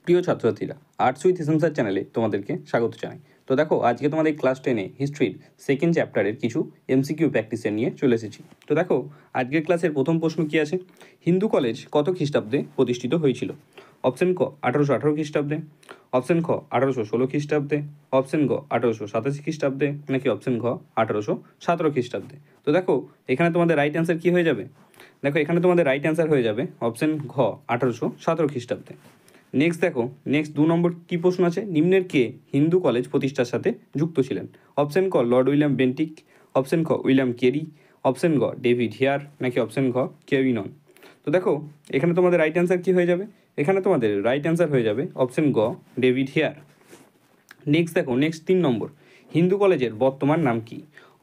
প্রিয় ছাত্রছাত্রীরা, arts with Hisham sir চ্যানেলে তোমাদেরকে স্বাগত জানাই। তো দেখো, আজকে তোমাদের ক্লাস 10-এ হিস্ট্রির সেকেন্ড চ্যাপ্টারের কিছু এমসিকিউ প্র্যাকটিসের নিয়ে চলে এসেছি। তো দেখো, আজকের ক্লাসের প্রথম প্রশ্ন কী আছে? হিন্দু কলেজ কত খ্রিস্টাব্দে প্রতিষ্ঠিত হয়েছিল? অপশন ক 1818 খ্রিস্টাব্দে, অপশন খ 1816 খ্রিস্টাব্দে, অপশন গ 1887 খ্রিস্টাব্দে, নাকি অপশন ঘ 1817 খ্রিস্টাব্দে। তো দেখো, এখানে তোমাদের রাইট অ্যান্সার কী হয়ে যাবে? দেখো, এখানে তোমাদের রাইট অ্যান্সার হয়ে যাবে অপশন ঘ 1817 খ্রিস্টাব্দে। নেক্সট দেখো, নেক্সট 2 নম্বর কী প্রশ্ন আছে? নিম্নের কে হিন্দু কলেজ প্রতিষ্ঠার সাথে যুক্ত ছিলেন? অপশন ক লর্ড উইলিয়াম বেন্টিক, অপশন খ উইলিয়াম কেরি, অপশন গ ডেভিড হেয়ার, নাকি অপশন ঘ কেউই নন। তো দেখো, এখানে তোমাদের রাইট অ্যান্সার কী হয়ে যাবে? এখানে তোমাদের রাইট অ্যান্সার হয়ে যাবে অপশন গ ডেভিড হেয়ার। নেক্সট দেখো, নেক্সট 3 নম্বর, হিন্দু কলেজের বর্তমান নাম কি?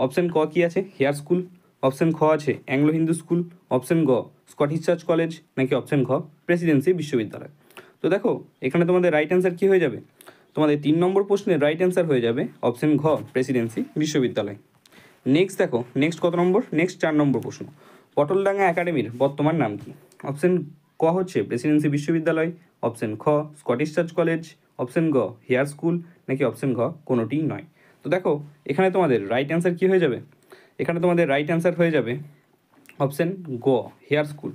অপশন ক কী আছে? হেয়ার স্কুল, অপশন খ আছে অ্যাংলো হিন্দু স্কুল, অপশন গ স্কটিশ চার্চ কলেজ, নাকি অপশন ঘ প্রেসিডেন্সি বিশ্ববিদ্যালয়। তো দেখো, এখানে তোমাদের রাইট অ্যান্সার কী হয়ে যাবে? তোমাদের 3 নম্বর প্রশ্নের রাইট অ্যান্সার হয়ে যাবে অপশন ঘ প্রেসিডেন্সি বিশ্ববিদ্যালয়। নেক্সট দেখো, নেক্সট কত নম্বর? নেক্সট 4 নম্বর প্রশ্ন, পটলডাঙ্গা একাডেমির বর্তমান নাম কি? অপশন ক হচ্ছে প্রেসিডেন্সি বিশ্ববিদ্যালয়, অপশন খ স্কটিশ চার্চ কলেজ, অপশন গ হেয়ার স্কুল, নাকি অপশন ঘ কোনোটিই নয়। তো দেখো, এখানে তোমাদের রাইট অ্যান্সার কী হয়ে যাবে? এখানে তোমাদের রাইট অ্যান্সার হয়ে যাবে অপশন গ হেয়ার স্কুল।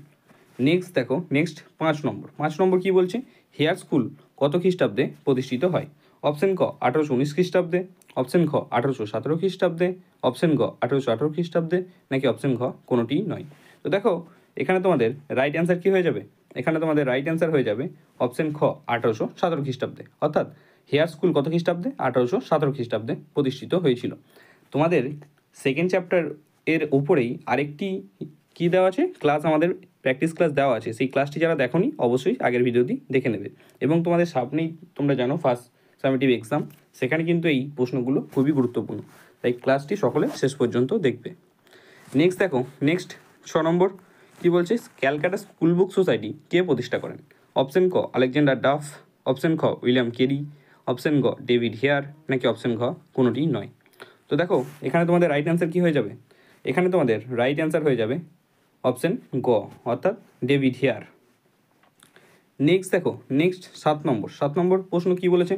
নেক্সট দেখো, নেক্সট 5 নম্বর কী বলছে? হেয়ার স্কুল কত খ্রিস্টাব্দে প্রতিষ্ঠিত হয়? অপশন ক 1819 খ্রিস্টাব্দে, অপশন খ 1817 খ্রিস্টাব্দে, অপশন গ 1818 খ্রিস্টাব্দে, নাকি অপশন ঘ কোনোটিই নয়। তো দেখো, এখানে তোমাদের রাইট অ্যান্সার কী হয়ে যাবে? এখানে তোমাদের রাইট অ্যান্সার হয়ে যাবে অপশন খ 1817 খ্রিস্টাব্দে। অর্থাৎ হেয়ার স্কুল কত খ্রিস্টাব্দে? 1817 খ্রিস্টাব্দে প্রতিষ্ঠিত হয়েছিল। তোমাদের সেকেন্ড চ্যাপ্টার এর উপরেই আরেকটি কী দেওয়া আছে? ক্লাস, আমাদের প্র্যাকটিস ক্লাস দেওয়া আছে। সেই ক্লাসটি যারা দেখোনি অবশ্যই আগের ভিডিওটি দেখে নেবে। এবং তোমাদের সামনেই তোমরা জানো ফার্স্ট সামেটিভ এক্সাম, সেখানে কিন্তু এই প্রশ্নগুলো খুবই গুরুত্বপূর্ণ, তাই ক্লাসটি সকলে শেষ পর্যন্ত দেখবে। নেক্সট দেখো, নেক্সট 6 নম্বর কী বলছে? ক্যালকাটা স্কুল বুক সোসাইটি কে প্রতিষ্ঠা করেন? অপশন ক আলেকজান্ডার ডাফ, অপশন খ উইলিয়াম কেরি, অপশন গ ডেভিড হেয়ার, নাকি অপশন ঘ কোনোটিই নয়। তো দেখো, এখানে তোমাদের রাইট অ্যান্সার কী হয়ে যাবে? এখানে তোমাদের রাইট অ্যান্সার হয়ে যাবে অপশন গ, অর্থাৎ ডেভিড হেয়ার। নেক্সট দেখো, নেক্সট 7 নম্বর প্রশ্ন কী বলেছে?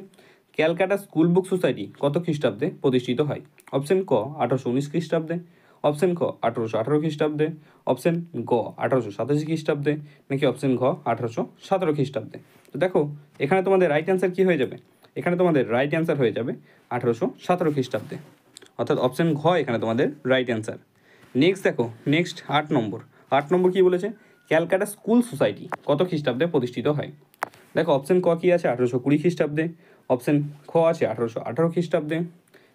ক্যালকাটা স্কুল বুক সোসাইটি কত খ্রিস্টাব্দে প্রতিষ্ঠিত হয়? অপশন ক 1819 খ্রিস্টাব্দে, অপশন খ 1818 খ্রিস্টাব্দে, অপশন গ 1887 খ্রিস্টাব্দে, নাকি অপশন ঘ 1817 খ্রিস্টাব্দে। তো দেখো, এখানে তোমাদের রাইট অ্যান্সার কী হয়ে যাবে? এখানে তোমাদের রাইট অ্যান্সার হয়ে যাবে 1817 খ্রিস্টাব্দে, অর্থাৎ অপশন ঘ এখানে তোমাদের রাইট অ্যান্সার। নেক্সট দেখো, নেক্সট 8 নম্বর কী বলেছে? ক্যালকাটা স্কুল সোসাইটি কত খ্রিস্টাব্দে প্রতিষ্ঠিত হয়? দেখো, অপশন ক কী আছে? 1820 খ্রিস্টাব্দে, অপশন খ আছে 1818 খ্রিস্টাব্দে,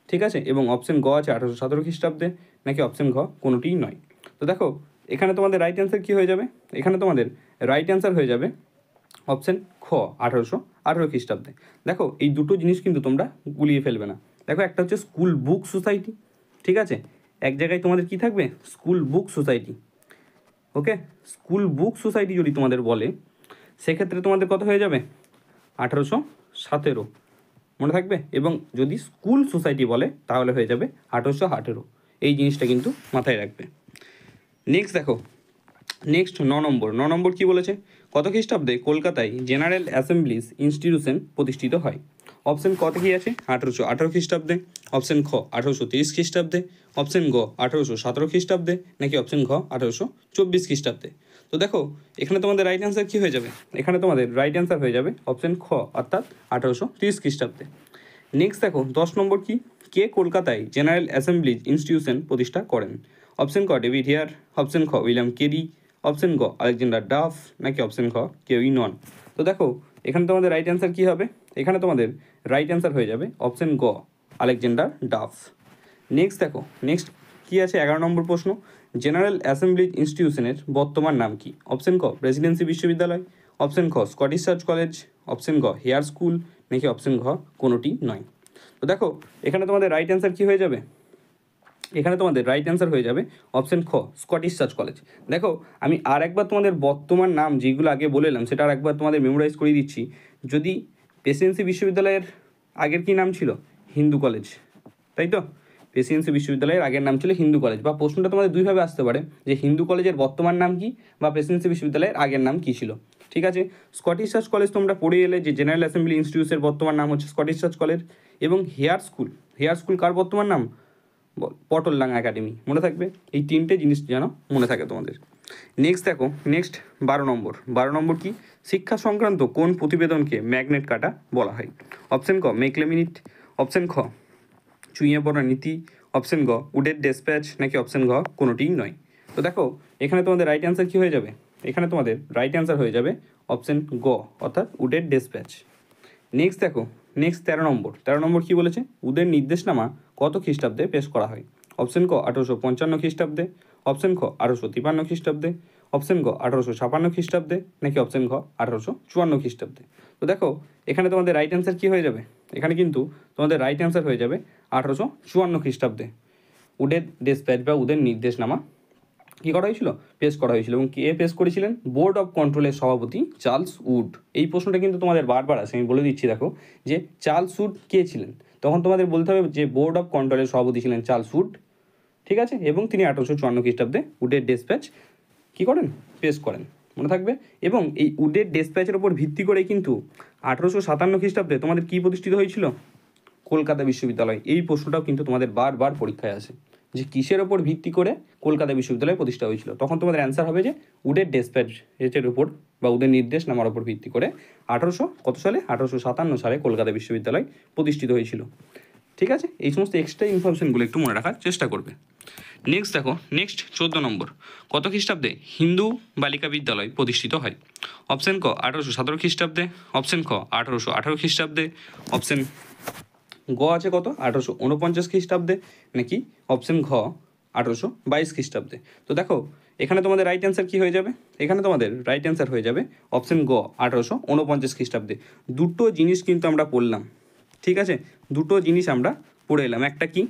ঠিক আছে, এবং অপশন গ আছে 1817 খ্রিস্টাব্দে, নাকি অপশন ঘ কোনোটিই নয়। তো দেখো, এখানে তোমাদের রাইট অ্যান্সার কী হয়ে যাবে? এখানে তোমাদের রাইট অ্যান্সার হয়ে যাবে অপশন খ 1818 খ্রিস্টাব্দে। দেখো, এই দুটো জিনিস কিন্তু তোমরা গুলিয়ে ফেলবে না। দেখো, একটা হচ্ছে স্কুল বুক সোসাইটি, ঠিক আছে, এক জায়গায় তোমাদের কি থাকবে? School book society. Okay, school book society যদি তোমাদের বলে, সেক্ষেত্রে তোমাদের কত হয়ে যাবে? 1817, মনে থাকবে। এবং যদি স্কুল সোসাইটি বলে তাহলে হয়ে যাবে 1818। এই জিনিসটা কিন্তু মাথায় রাখবে। নেক্সট দেখো, নেক্সট 9 নম্বর কী বলেছে? কত খ্রিস্টাব্দে কলকাতায় জেনারেল অ্যাসেম্বলিজ ইনস্টিটিউশন প্রতিষ্ঠিত হয়? অপশন কত কী আছে? 1818 খ্রিস্টাব্দে, অপশন খ 1830 খ্রিস্টাব্দে, অপশন গ 1817 খ্রিস্টাব্দে, নাকি অপশন ঘ 1824 খ্রিস্টাব্দে। তো দেখো, এখানে তোমাদের রাইট অ্যান্সার কী হয়ে যাবে? এখানে তোমাদের রাইট অ্যান্সার হয়ে যাবে অপশন খ, অর্থাৎ 1830 খ্রিস্টাব্দে। নেক্সট দেখো, 10 নম্বর কি? কে কলকাতায় জেনারেল অ্যাসেম্বলিজ ইনস্টিটিউশন প্রতিষ্ঠা করেন? অপশন ক ডেভিড হেয়ার, অপশন খ উইলিয়াম কেরি, অপশন গ আলেকজান্ডার ডাফ, নাকি অপশন খ কেউই নন। তো দেখো, এখানে তোমাদের রাইট অ্যান্সার কী হবে? এখানে তোমাদের রাইট অ্যান্সার হয়ে যাবে অপশন গ আলেকজান্ডার ডাফ। নেক্সট দেখো, নেক্সট কী আছে? 11 নম্বর প্রশ্ন, জেনারেল অ্যাসেম্বলিজ ইনস্টিটিউশনের বর্তমান নাম কি? অপশন ক প্রেসিডেন্সি বিশ্ববিদ্যালয়, অপশন খ স্কটিশ চার্চ কলেজ, অপশন গ হেয়ার স্কুল, নাকি অপশন ঘ কোনোটি নয়। তো দেখো, এখানে তোমাদের রাইট অ্যান্সার কী হয়ে যাবে? এখানে তোমাদের রাইট অ্যান্সার হয়ে যাবে অপশন খ স্কটিশ চার্চ কলেজ। দেখো, আমি আর একবার তোমাদের বর্তমান নাম যেগুলো আগে বলেলাম সেটা আর একবার তোমাদের মেমোরাইজ করে দিচ্ছি। যদি প্রেসিডেন্সি বিশ্ববিদ্যালয়ের আগের কী নাম ছিল? হিন্দু কলেজ, তাই তো? প্রেসিডেন্সি বিশ্ববিদ্যালয়ের আগের নাম ছিল হিন্দু কলেজ। বা প্রশ্নটা তোমাদের দুইভাবে আসতে পারে, যে হিন্দু কলেজের বর্তমান নাম কি, বা প্রেসিডেন্সি বিশ্ববিদ্যালয়ের আগের নাম কী ছিল। ঠিক আছে, স্কটিশ চার্চ কলেজ তোমরা পড়ে এলে যে জেনারেল অ্যাসেম্বলি ইনস্টিটিউটের বর্তমান নাম হচ্ছে স্কটিশ চার্চ কলেজ, এবং হেয়ার স্কুল কার বর্তমান নাম? পটলডাঙ্গা একাডেমি, মনে থাকবে। এই তিনটে জিনিস যেন মনে থাকে তোমাদের। নেক্সট দেখো, নেক্সট 12 নম্বর কি? শিক্ষা সংক্রান্ত কোন প্রতিবেদনকে ম্যাগনেট কাটা বলা হয়? অপশন ক মেকলেমিনিট, অপশন খ চুইয়ে পড়া নীতি, অপশন গ উডের ডেসপ্যাচ, নাকি অপশন ঘ কোনোটিই নয়। তো দেখো এখানে তোমাদের রাইট অ্যান্সার কী হয়ে যাবে? এখানে তোমাদের রাইট অ্যান্সার হয়ে যাবে অপশন গ, অর্থাৎ উডের ডেসপ্যাচ। নেক্সট দেখো, নেক্সট 13 নম্বর কী বলেছে? উদের নির্দেশনামা কত খ্রিস্টাব্দে পেশ করা হয়? অপশন ক 1855 খ্রিস্টাব্দে, অপশন খ 1853 খ্রিস্টাব্দে, অপশন গ 1856 খ্রিস্টাব্দে, নাকি অপশন ঘ 1854 খ্রিস্টাব্দে। তো দেখো এখানে তোমাদের রাইট অ্যান্সার কী হয়ে যাবে? এখানে কিন্তু তোমাদের রাইট অ্যান্সার হয়ে যাবে 1854 খ্রিস্টাব্দে উডের ডেসপ্যাচ বা উদের নির্দেশনামা কী করা হয়েছিল? পেশ করা হয়েছিল। এবং কে পেশ করেছিলেন? বোর্ড অফ কন্ট্রোলের সভাপতি চার্লস উড। এই প্রশ্নটা কিন্তু তোমাদের বারবার আসে, আমি বলে দিচ্ছি। দেখো যে চার্লস উড কে ছিলেন, তখন তোমাদের বলতে হবে যে বোর্ড অফ কন্ট্রোলের সভাপতি ছিলেন চার্লস উড, ঠিক আছে। এবং তিনি 1854 খ্রিস্টাব্দে উডের ডেসপ্যাচ কী করেন? পেশ করেন, মনে থাকবে। এবং এই উডের ডেসপ্যাচের ওপর ভিত্তি করে কিন্তু 1857 খ্রিস্টাব্দে তোমাদের কী প্রতিষ্ঠিত হয়েছিল? কলকাতা বিশ্ববিদ্যালয়। এই প্রশ্নটাও কিন্তু তোমাদের বারবার পরীক্ষায় আসে, যে কিসের ওপর ভিত্তি করে কলকাতা বিশ্ববিদ্যালয় প্রতিষ্ঠা হয়েছিল। তখন তোমাদের অ্যান্সার হবে যে উডের ডেসপ্যাচের উপর বা উদের নির্দেশনামার ওপর ভিত্তি করে 1857 সালে কলকাতা বিশ্ববিদ্যালয় প্রতিষ্ঠিত হয়েছিল। ঠিক আছে, এই সমস্ত এক্সট্রা ইনফরমেশনগুলো একটু মনে রাখার চেষ্টা করবে। নেক্সট দেখো, নেক্সট 14 নম্বর, কত খ্রিস্টাব্দে হিন্দু বালিকা বিদ্যালয় প্রতিষ্ঠিত হয়? অপশন ক 1817 খ্রিস্টাব্দে, অপশন খ 1818 খ্রিস্টাব্দে, অপশন গ আছে কত 1849 খ্রিস্টাব্দে, নাকি অপশন ঘ 1822 খ্রিস্টাব্দে। তো দেখো এখানে তোমাদের রাইট অ্যান্সার কী হয়ে যাবে? এখানে তোমাদের রাইট অ্যান্সার হয়ে যাবে অপশন গ 1849 খ্রিস্টাব্দে। দুটো জিনিস কিন্তু আমরা পড়লাম, ঠিক আছে, দুটো জিনিস আমরা পড়ে এলাম। একটা কি?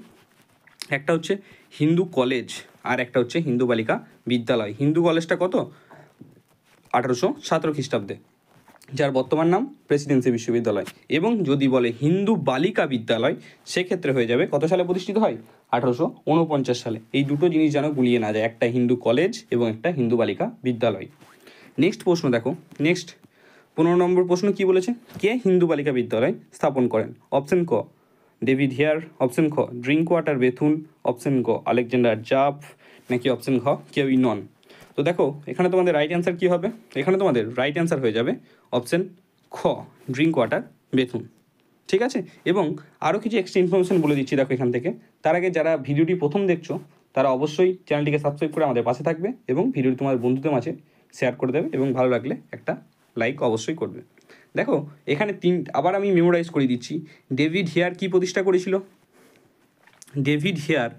একটা হচ্ছে হিন্দু কলেজ, আর একটা হচ্ছে হিন্দু বালিকা বিদ্যালয়। হিন্দু কলেজটা কত? 1817 খ্রিস্টাব্দে, যার বর্তমান নাম প্রেসিডেন্সি বিশ্ববিদ্যালয়। এবং যদি বলে হিন্দু বালিকা বিদ্যালয়, সেক্ষেত্রে হয়ে যাবে কত সালে প্রতিষ্ঠিত হয়? 1849 সালে। এই দুটো জিনিস যেন গুলিয়ে না যায়, একটা হিন্দু কলেজ এবং একটা হিন্দু বালিকা বিদ্যালয়। নেক্সট প্রশ্ন দেখো, নেক্সট 15 নম্বর প্রশ্ন কি বলেছে? কে হিন্দু বালিকা বিদ্যালয় স্থাপন করেন? অপশন ক ডেভিড হেয়ার, অপশন খ ড্রিঙ্ক ওয়াটার বেথুন, অপশন ক আলেকজান্ডার জাফ, নাকি অপশন ঘ কেউই নন। তো দেখো এখানে তোমাদের রাইট অ্যান্সার কী হবে? এখানে তোমাদের রাইট অ্যান্সার হয়ে যাবে অপশন খ ড্রিঙ্ক ওয়াটার বেথুন, ঠিক আছে। এবং আরও কিছু এক্সট্রা ইনফরমেশন বলে দিচ্ছি দেখো এখান থেকে। তার আগে যারা ভিডিওটি প্রথম দেখছো তারা অবশ্যই চ্যানেলটিকে সাবস্ক্রাইব করে আমাদের পাশে থাকবে এবং ভিডিওটি তোমাদের বন্ধুদের মাঝে শেয়ার করে দেবে, এবং ভালো লাগলে একটা লাইক অবশ্যই করবে। দেখো এখানে আবার আমি মেমোরাইজ করে দিচ্ছি। ডেভিড হেয়ার কি প্রতিষ্ঠা করেছিল? ডেভিড হেয়ার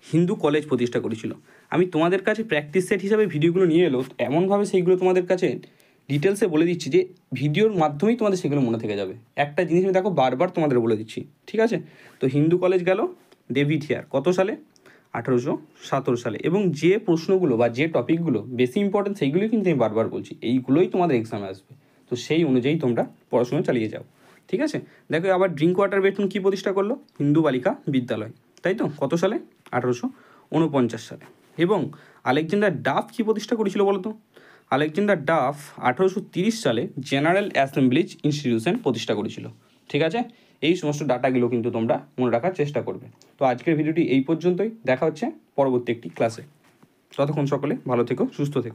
হিন্দু কলেজ প্রতিষ্ঠা করেছিল। আমি তোমাদের কাছে প্র্যাকটিস সেট হিসাবে ভিডিওগুলো নিয়ে এলো, এমনভাবে সেইগুলো তোমাদের কাছে ডিটেলসে বলে দিচ্ছি যে ভিডিওর মাধ্যমেই তোমাদের সেগুলো মনে থেকে যাবে। একটা জিনিস আমি দেখো বারবার তোমাদের বলে দিচ্ছি, ঠিক আছে। তো হিন্দু কলেজ গেল ডেভিড হেয়ার কত সালে? 1817 সালে। এবং যে প্রশ্নগুলো বা যে টপিকগুলো বেশি ইম্পর্টেন্ট সেইগুলোই কিন্তু আমি বারবার বলছি, এইগুলোই তোমাদের এক্সামে আসবে। তো সেই অনুযায়ী তোমরা পড়াশোনা চালিয়ে যাও, ঠিক আছে। দেখো আবার ড্রিঙ্ক ওয়াটার বেথুন কী প্রতিষ্ঠা করলো? হিন্দু বালিকা বিদ্যালয়, তাই তো, কত সালে? 1849 সালে। এবং আলেকজান্ডার ডাফ কী প্রতিষ্ঠা করেছিল বলো তো? আলেকজান্ডার ডাফ 1830 সালে জেনারেল অ্যাসেম্বলিজ ইনস্টিটিউশন প্রতিষ্ঠা করেছিল, ঠিক আছে। এই সমস্ত ডাটাগুলো কিন্তু তোমরা মনে রাখার চেষ্টা করবে। তো আজকের ভিডিওটি এই পর্যন্তই, দেখা হচ্ছে পরবর্তী একটি ক্লাসে। ততক্ষণ সকলে ভালো থেকো, সুস্থ থেকো।